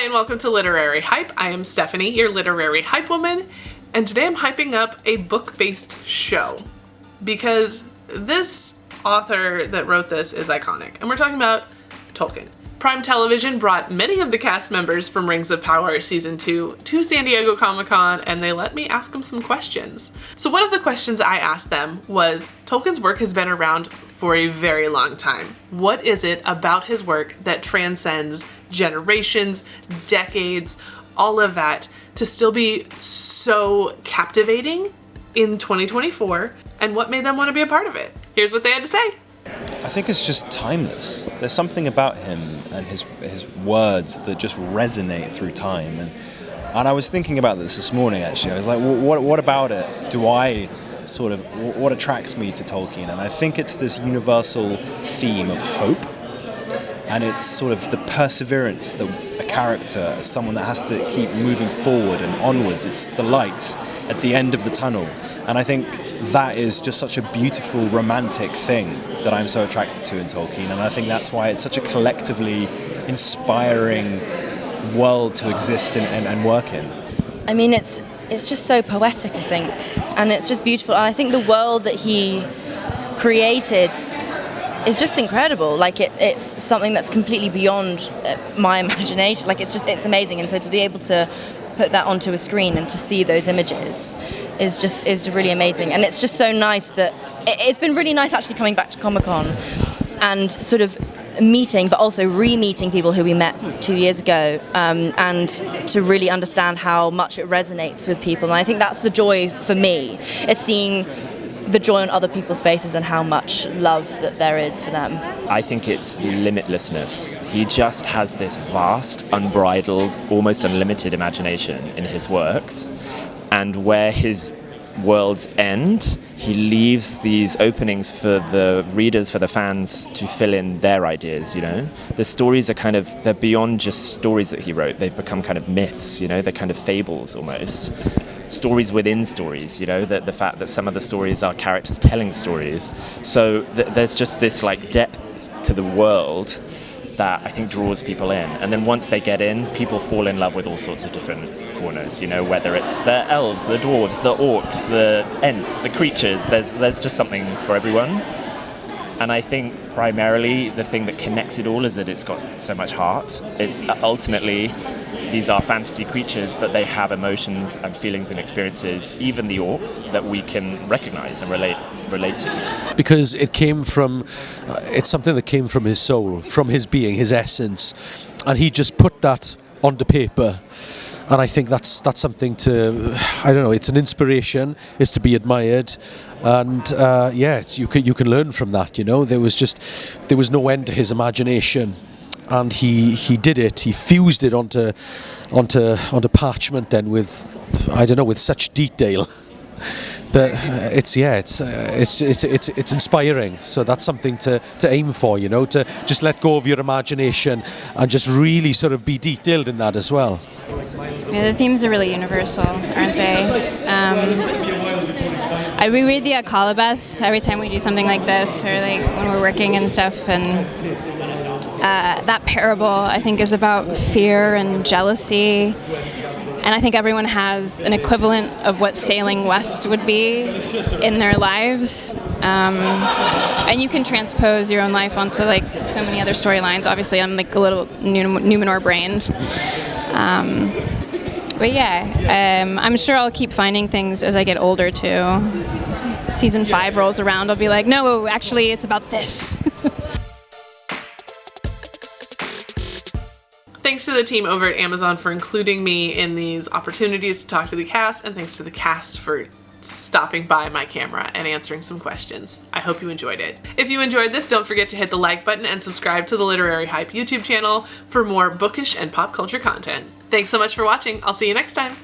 Hi and welcome to Literary Hype. I am Stephanie, your literary hype woman, and today I'm hyping up a book-based show because this author that wrote this is iconic, and we're talking about Tolkien. Prime Television brought many of the cast members from Rings of Power Season 2 to San Diego Comic-Con, and they let me ask them some questions. So one of the questions I asked them was, Tolkien's work has been around for a very long time. What is it about his work that transcends generations, decades, all of that, to still be so captivating in 2024, and what made them want to be a part of it? Here's what they had to say. I think it's just timeless. There's something about him and his words that just resonate through time. And I was thinking about this morning, actually. I was like, what about it what attracts me to Tolkien? And I think it's this universal theme of hope. And it's sort of the perseverance that a character, someone that has to keep moving forward and onwards. It's the light at the end of the tunnel. And I think that is just such a beautiful, romantic thing that I'm so attracted to in Tolkien. And I think that's why it's such a collectively inspiring world to exist in and work in. I mean, it's just so poetic, I think. And it's just beautiful. And I think the world that he created is just incredible. Like it's something that's completely beyond my imagination. Like it's amazing. And so to be able to put that onto a screen and to see those images is really amazing. And it's just so nice that it's been really nice actually coming back to Comic-Con and sort of meeting, but also re-meeting people who we met 2 years ago, and to really understand how much it resonates with people. And I think that's the joy for me, is seeing the joy on other people's faces and how much love that there is for them. I think it's limitlessness. He just has this vast, unbridled, almost unlimited imagination in his works, and where his worlds end, he leaves these openings for the readers, for the fans to fill in their ideas, you know? The stories are they're beyond just stories that he wrote. They've become kind of myths, you know? They're kind of fables almost. Stories within stories, you know, the fact that some of the stories are characters telling stories. So there's just this like depth to the world that I think draws people in. And then once they get in, people fall in love with all sorts of different corners, you know, whether it's the elves, the dwarves, the orcs, the ents, the creatures, there's just something for everyone. And I think primarily the thing that connects it all is that it's got so much heart. It's ultimately, these are fantasy creatures, but they have emotions and feelings and experiences, even the orcs, that we can recognize and relate to. Because it came from, it's something that came from his soul, from his being, his essence, and he just put that onto paper. And I think that's something to, I don't know, it's an inspiration, it's to be admired, and you can learn from that, you know. There was no end to his imagination. And he did it. He fused it onto parchment then with such detail that it's inspiring. So that's something to aim for, you know, to just let go of your imagination and just really sort of be detailed in that as well. Yeah, the themes are really universal, aren't they? I reread the Akalabeth every time we do something like this, or like when we're working and stuff, and that parable, I think, is about fear and jealousy, and I think everyone has an equivalent of what sailing west would be in their lives, and you can transpose your own life onto like so many other storylines. Obviously, I'm like a little Numenor brained, but yeah, I'm sure I'll keep finding things as I get older too. Season 5 rolls around, I'll be like, no, actually, it's about this. Thanks to the team over at Amazon for including me in these opportunities to talk to the cast, and thanks to the cast for stopping by my camera and answering some questions. I hope you enjoyed it. If you enjoyed this, don't forget to hit the like button and subscribe to the Literary Hype YouTube channel for more bookish and pop culture content. Thanks so much for watching. I'll see you next time.